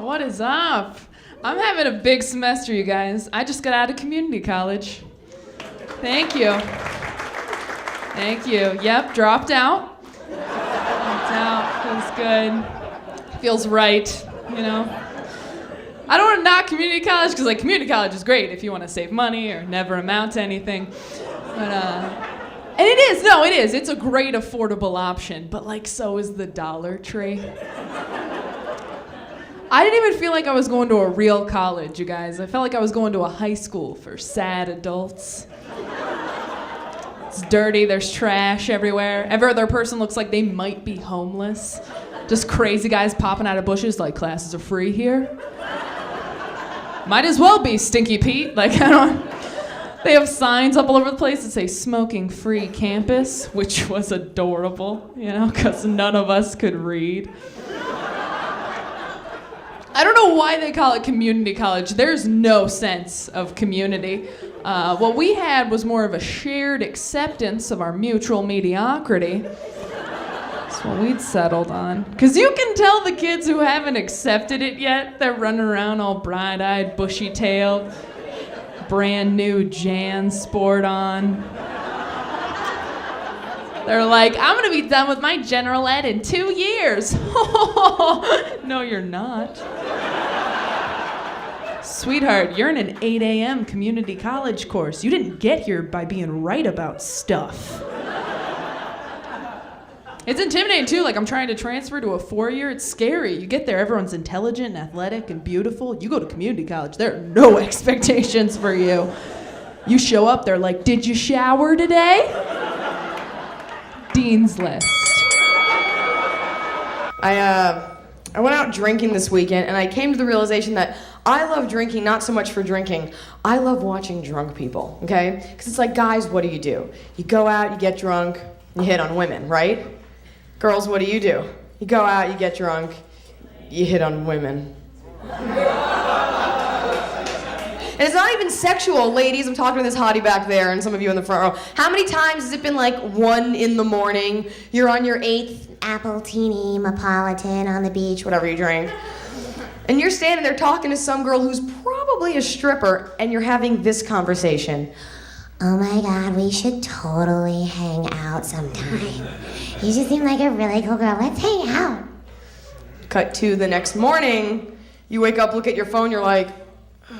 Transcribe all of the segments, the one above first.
What is up? I'm having a big semester, you guys. I just got out of community college. Thank you. Thank you. Yep, dropped out. Dropped out. Feels good. Feels right, you know. I don't want to knock community college because, like, community college is great if you want to save money or never amount to anything. But, and it is. It's a great affordable option. But, like, so is the Dollar Tree. I didn't even feel like I was going to a real college, you guys. I felt like I was going to a high school for sad adults. It's dirty, there's trash everywhere. Every other person looks like they might be homeless. Just crazy guys popping out of bushes like, classes are free here. Might as well be, Stinky Pete. Like, I don't... They have signs up all over the place that say smoking-free campus, which was adorable, you know, because none of us could read. I don't know why they call it community college. There's no sense of community. What we had was more of a shared acceptance of our mutual mediocrity. That's what we'd settled on. Because you can tell the kids who haven't accepted it yet, they're running around all bright-eyed, bushy-tailed, brand new Jan sport on. They're like, I'm going to be done with my general ed in 2 years. No, you're not. Sweetheart, you're in an 8 a.m. community college course. You didn't get here by being right about stuff. It's intimidating, too. Like, I'm trying to transfer to a 4-year. It's scary. You get there, everyone's intelligent and athletic and beautiful. You go to community college, there are no expectations for you. You show up, they're like, did you shower today? Dean's List. I went out drinking this weekend, and I came to the realization that I love drinking not so much for drinking. I love watching drunk people, okay? Because it's like, guys, what do? You go out, you get drunk, you hit on women, right? Girls, what do? You go out, you get drunk, you hit on women. And it's not even sexual, ladies. I'm talking to this hottie back there and some of you in the front row. How many times has it been like 1 a.m, you're on your 8th Appletini Neapolitan on the beach, whatever you drink, and you're standing there talking to some girl who's probably a stripper, and you're having this conversation. Oh my God, we should totally hang out sometime. You just seem like a really cool girl. Let's hang out. Cut to the next morning, you wake up, look at your phone, you're like,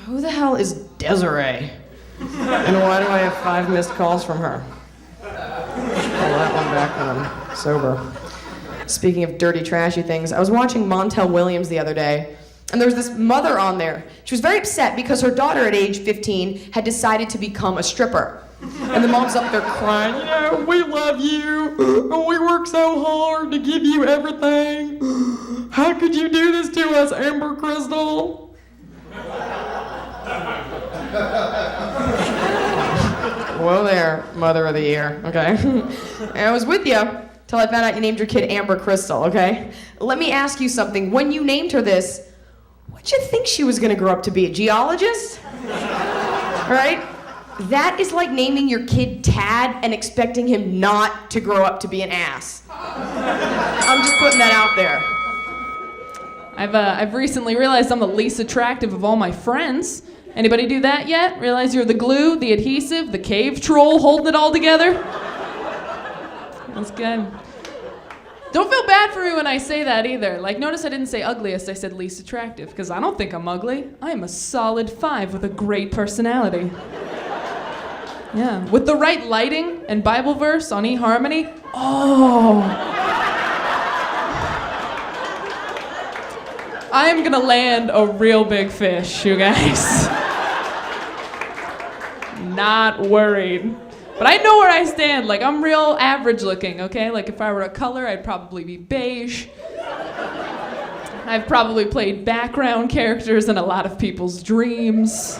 who the hell is Desiree? And why do I have 5 missed calls from her? Pull that one back when I'm sober. Speaking of dirty, trashy things, I was watching Montel Williams the other day, and there was this mother on there. She was very upset because her daughter at age 15 had decided to become a stripper. And the mom's up there crying, you know, we love you, and we work so hard to give you everything. How could you do this to us, Amber Crystal? Whoa there, mother of the year, okay? And I was with you till I found out you named your kid Amber Crystal, okay? Let me ask you something. When you named her this, what'd you think she was gonna grow up to be, a geologist? Right? That is like naming your kid Tad and expecting him not to grow up to be an ass. I'm just putting that out there. I've recently realized I'm the least attractive of all my friends. Anybody do that yet? Realize you're the glue, the adhesive, the cave troll holding it all together? That's good. Don't feel bad for me when I say that either. Like, notice I didn't say ugliest, I said least attractive, because I don't think I'm ugly. I am a solid 5 with a great personality. Yeah, with the right lighting and Bible verse on eHarmony, I am gonna land a real big fish, you guys. Not worried. But I know where I stand. Like, I'm real average looking, okay? Like, if I were a color, I'd probably be beige. I've probably played background characters in a lot of people's dreams.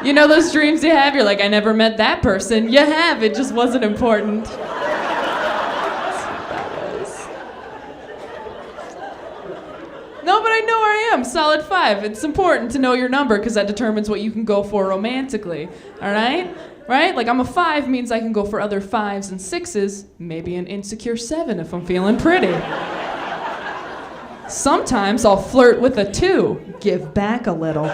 You know those dreams you have? You're like, I never met that person. You have, it just wasn't important. No, but I know where I am, solid 5. It's important to know your number because that determines what you can go for romantically, all right? Right? Like, I'm a 5 means I can go for other 5s and 6s, maybe an insecure 7 if I'm feeling pretty. Sometimes I'll flirt with a 2, give back a little.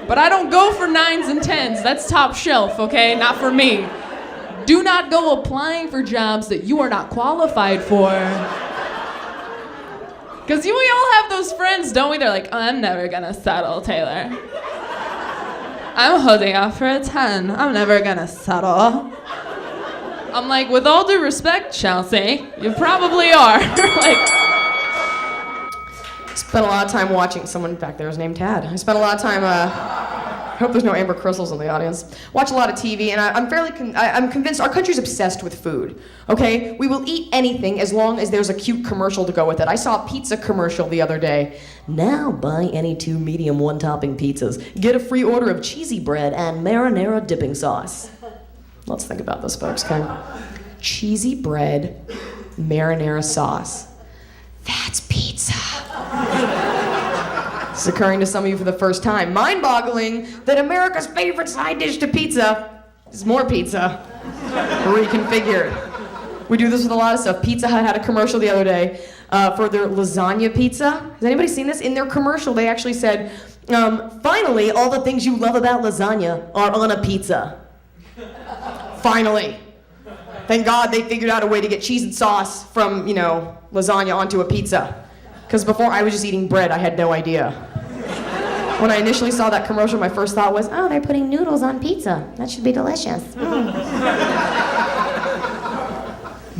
But I don't go for 9s and 10s. That's top shelf, okay? Not for me. Do not go applying for jobs that you are not qualified for. Because we all have those friends, don't we? They're like, oh, I'm never gonna settle, Taylor. I'm holding out for a 10. I'm never gonna settle. I'm like, with all due respect, Chelsea, you probably are. Like, spent a lot of time watching, someone back there is named Tad. I spent a lot of time, I hope there's no Amber Crystals in the audience. Watch a lot of TV, and I'm convinced our country's obsessed with food, okay? We will eat anything as long as there's a cute commercial to go with it. I saw a pizza commercial the other day. Now buy any 2 medium 1-topping pizzas. Get a free order of cheesy bread and marinara dipping sauce. Let's think about this, folks, okay? Cheesy bread, marinara sauce. That's pizza. This is occurring to some of you for the first time. Mind-boggling that America's favorite side dish to pizza is more pizza. Reconfigured. We do this with a lot of stuff. Pizza Hut had a commercial the other day for their lasagna pizza. Has anybody seen this? In their commercial, they actually said, finally, all the things you love about lasagna are on a pizza. Finally. Thank God they figured out a way to get cheese and sauce from, lasagna onto a pizza. Because before I was just eating bread, I had no idea. When I initially saw that commercial, my first thought was, Oh, they're putting noodles on pizza. That should be delicious.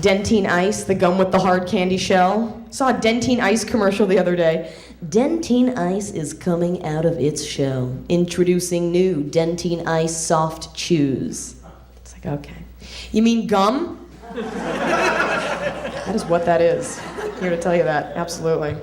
Dentine Ice, the gum with the hard candy shell. Saw a Dentine Ice commercial the other day. Dentine Ice is coming out of its shell. Introducing new Dentine Ice Soft Chews. It's like, okay. You mean gum? That is what that is. I'm here to tell you that, absolutely.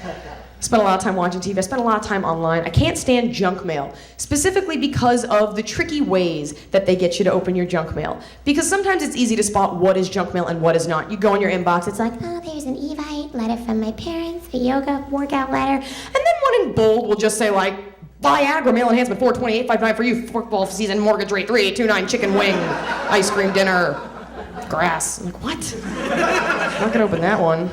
I spent a lot of time watching TV. I spent a lot of time online. I can't stand junk mail, specifically because of the tricky ways that they get you to open your junk mail. Because sometimes it's easy to spot what is junk mail and what is not. You go in your inbox, it's like, Oh, there's an Evite, letter from my parents, a yoga workout letter. and then one in bold will just say like, Viagra mail enhancement 428.59 for you, football season, mortgage rate 3.29, chicken wing, ice cream dinner, grass. I'm like, what? I'm not gonna open that one.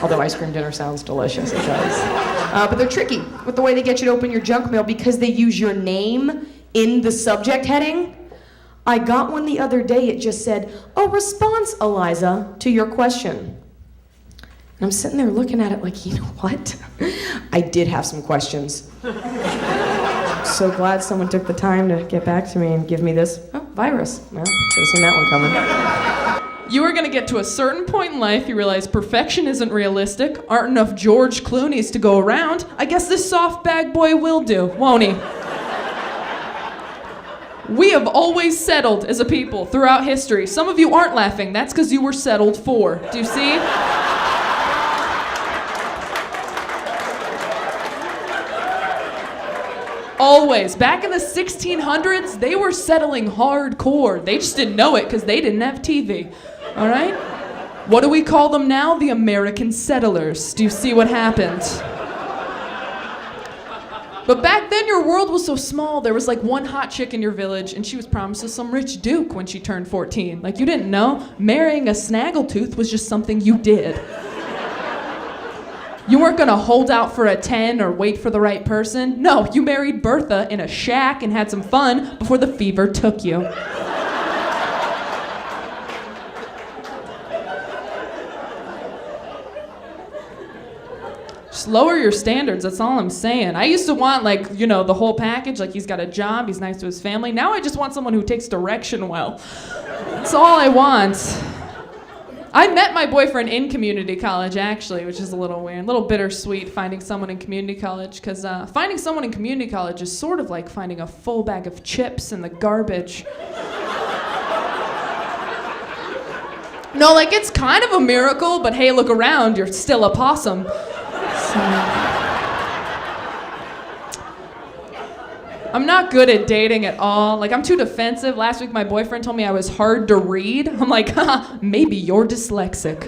Although ice cream dinner sounds delicious, it does. But they're tricky with the way they get you to open your junk mail because they use your name in the subject heading. I got one the other day, it just said, a response, Iliza, to your question. And I'm sitting there looking at it like, you know what? I did have some questions. I'm so glad someone took the time to get back to me and give me this virus. Well, should have seen that one coming. you are gonna get to a certain point in life, you realize perfection isn't realistic, aren't enough George Clooney's to go around. I guess this soft bag boy will do, won't he? We have always settled as a people throughout history. Some of you aren't laughing, that's because you were settled for. Do you see? Always. Back in the 1600s, they were settling hardcore. They just didn't know it because they didn't have TV. All right? What do we call them now? The American settlers. Do you see what happened? But back then, your world was so small. There was like one hot chick in your village, and she was promised to some rich duke when she turned 14. Like, you didn't know. Marrying a snaggletooth was just something you did. You weren't gonna hold out for a 10 or wait for the right person. No, you married Bertha in a shack and had some fun before the fever took you. Just lower your standards, that's all I'm saying. I used to want, like, you know, the whole package, like he's got a job, he's nice to his family. Now I just want someone who takes direction well. That's all I want. I met my boyfriend in community college, actually, which is a little weird, a little bittersweet finding someone in community college, because finding someone in community college is sort of like finding a full bag of chips in the garbage. No, like, it's kind of a miracle, but hey, look around, you're still a possum. So, I'm not good at dating at all. Like, I'm too defensive. Last week, my boyfriend told me I was hard to read. I'm like, haha, maybe you're dyslexic.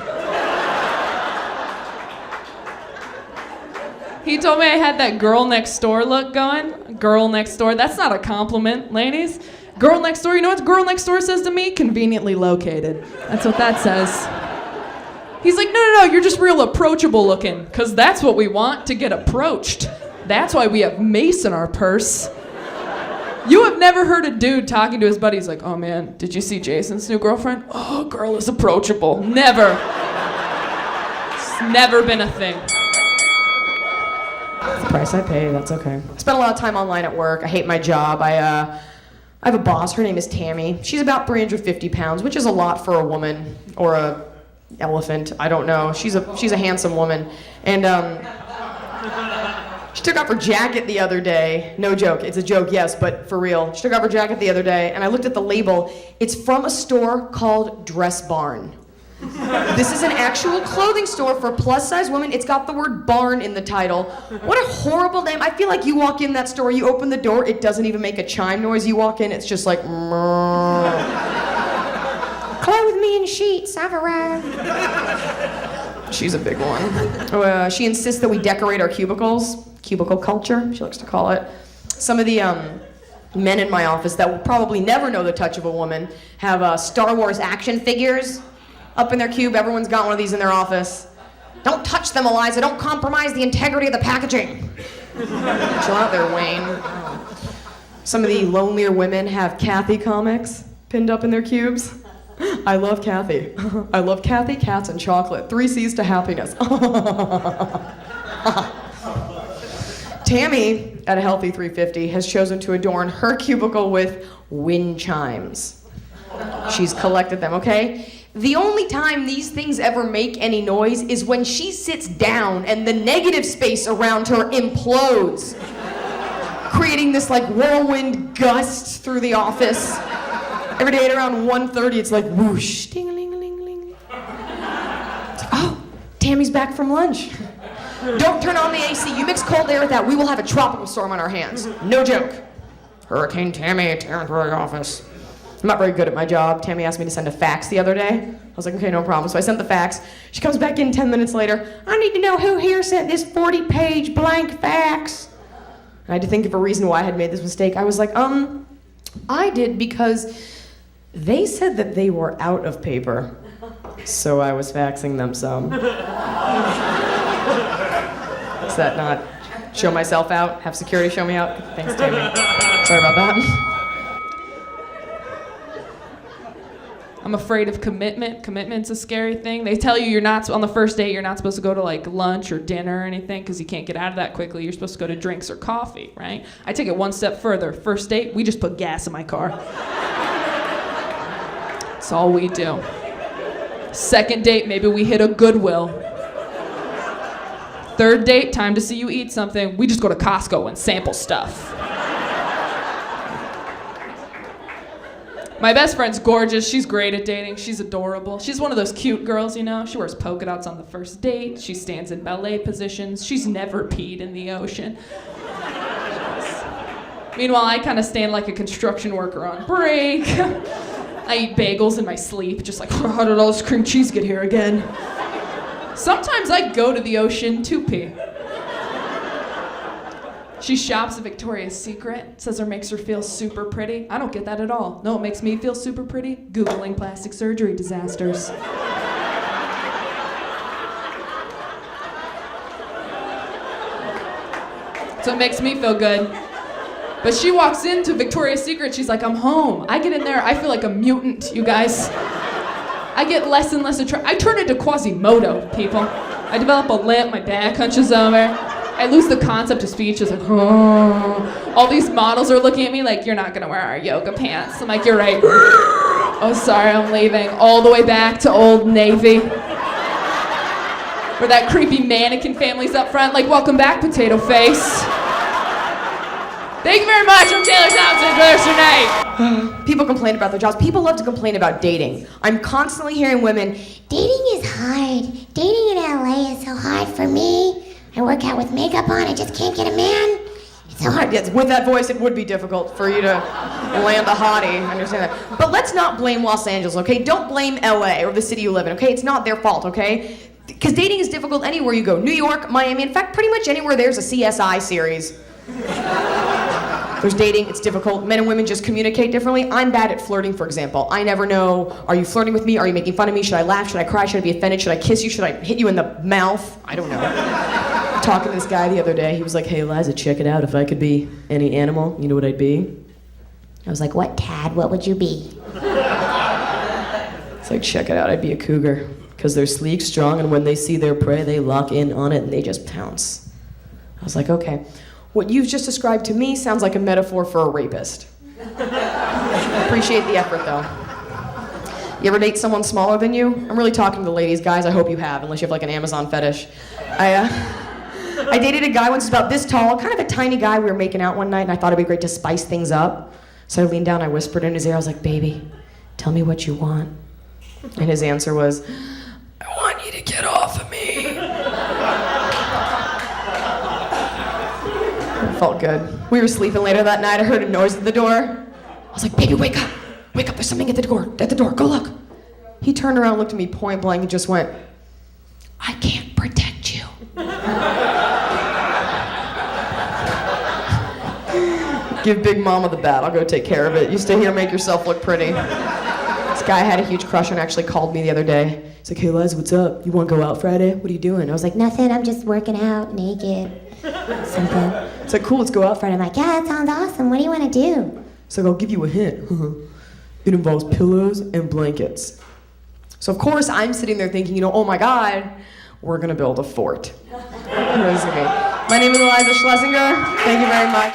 He told me I had that girl next door look going. Girl next door. That's not a compliment, ladies. Girl next door, you know what girl next door says to me? Conveniently located. That's what that says. He's like, no, you're just real approachable looking, because that's what we want, to get approached. That's why we have mace in our purse. You have never heard a dude talking to his buddy. He's like, oh man, did you see Jason's new girlfriend? Oh, girl is approachable. Never. It's never been a thing. It's the price I pay, that's okay. I spend a lot of time online at work. I hate my job. I have a boss, her name is Tammy. She's about 350 pounds, which is a lot for a woman, or a elephant, I don't know. She's a handsome woman. And she took off her jacket the other day. No joke, it's a joke, yes, but for real. She took off her jacket the other day, and I looked at the label. It's from a store called Dress Barn. This is an actual clothing store for plus-size women. It's got the word barn in the title. What a horrible name. I feel like you walk in that store, you open the door, it doesn't even make a chime noise. You walk in, it's just like, clothe me in sheets, I've arrived. She's a big one. She insists that we decorate our cubicles. Cubicle culture, she likes to call it. Some of the men in my office that will probably never know the touch of a woman have Star Wars action figures up in their cube. Everyone's got one of these in their office. Don't touch them, Iliza. Don't compromise the integrity of the packaging. Chill out there, Wayne. Some of the lonelier women have Kathy comics pinned up in their cubes. I love Kathy. I love Kathy, cats, and chocolate. 3 C's to happiness. Tammy, at a healthy 350, has chosen to adorn her cubicle with wind chimes. She's collected them, okay? The only time these things ever make any noise is when she sits down and the negative space around her implodes, creating this like whirlwind gust through the office. Every day at around 1:30, it's like whoosh, ding-a-ling-a-ling-a-ling. It's like, oh, Tammy's back from lunch. Don't turn on the AC. You mix cold air with that, we will have a tropical storm on our hands. No joke. Hurricane Tammy tearing through the office. I'm not very good at my job. Tammy asked me to send a fax the other day. I was like, okay, no problem. So I sent the fax. She comes back in 10 minutes later. I need to know who here sent this 40-page blank fax. I had to think of a reason why I had made this mistake. I was like, I did because they said that they were out of paper. So I was faxing them some. Does that not show myself out? Have security show me out? Thanks, Tammy. Sorry about that. I'm afraid of commitment. Commitment's a scary thing. They tell you you're not, on the first date, you're not supposed to go to like lunch or dinner or anything because you can't get out of that quickly. You're supposed to go to drinks or coffee, right? I take it one step further. First date, we just put gas in my car. That's all we do. Second date, maybe we hit a Goodwill. Third date, time to see you eat something. We just go to Costco and sample stuff. My best friend's gorgeous. She's great at dating. She's adorable. She's one of those cute girls, you know? She wears polka dots on the first date. She stands in ballet positions. She's never peed in the ocean. Meanwhile, I kind of stand like a construction worker on break. I eat bagels in my sleep, just like, how did all this cream cheese get here again? Sometimes I go to the ocean to pee. She shops at Victoria's Secret, says it makes her feel super pretty. I don't get that at all. No, it makes me feel super pretty? Googling plastic surgery disasters. So it makes me feel good. But she walks into Victoria's Secret, she's like, I'm home. I get in there, I feel like a mutant, you guys. I get less and less I turn into Quasimodo, people. I develop a limp, my back hunches over. I lose the concept of speech. It's like, oh. All these models are looking at me like, you're not gonna wear our yoga pants. I'm like, you're right. Oh, sorry, I'm leaving. All the way back to Old Navy. Where that creepy mannequin family's up front, like, welcome back, potato face. Thank you very much. I'm Taylor Tomlinson. There's your night. People complain about their jobs. People love to complain about dating. I'm constantly hearing women, Dating is hard. Dating in LA is so hard for me. I work out with makeup on, I just can't get a man. It's so hard. yes, with that voice, it would be difficult for you to land a hottie. I understand that. But let's not blame Los Angeles, okay? Don't blame LA or the city you live in, okay? It's not their fault, okay? Because dating is difficult anywhere you go. New York, Miami, in fact, pretty much anywhere there's a CSI series. There's dating, it's difficult. Men and women just communicate differently. I'm bad at flirting, for example. I never know, are you flirting with me? Are you making fun of me? Should I laugh? Should I cry? Should I be offended? Should I kiss you? Should I hit you in the mouth? I don't know. Talking to this guy the other day, he was like, hey, Iliza, check it out. If I could be any animal, you know what I'd be? I was like, what, Tad? What would you be? It's like, check it out, I'd be a cougar. Because they're sleek, strong, and when they see their prey, they lock in on it and they just pounce. I was like, okay. What you've just described to me sounds like a metaphor for a rapist. Appreciate the effort, though. You ever date someone smaller than you? I'm really talking to the ladies. Guys, I hope you have, unless you have like an Amazon fetish. I dated a guy once who's about this tall, kind of a tiny guy. We were making out one night, and I thought it'd be great to spice things up. So I leaned down, I whispered in his ear, I was like, baby, tell me what you want. And his answer was, I want you to get off of me. It felt good. We were sleeping later that night. I heard a noise at the door. I was like, baby, wake up. Wake up, there's something at the door. At the door, go look. He turned around, looked at me point blank, and just went, I can't protect you. Give Big Mama the bat. I'll go take care of it. You stay here, make yourself look pretty. This guy I had a huge crush on actually called me the other day. He's like, hey, Liz, what's up? You want to go out Friday? What are you doing? I was like, Nothing, I'm just working out, naked, something. it's like, cool, let's go out Friday. I'm like, yeah, that sounds awesome. What do you want to do? It's like, I'll give you a hint. It involves pillows and blankets. So of course I'm sitting there thinking, oh my God, we're gonna build a fort. My name is Iliza Shlesinger. Thank you very much.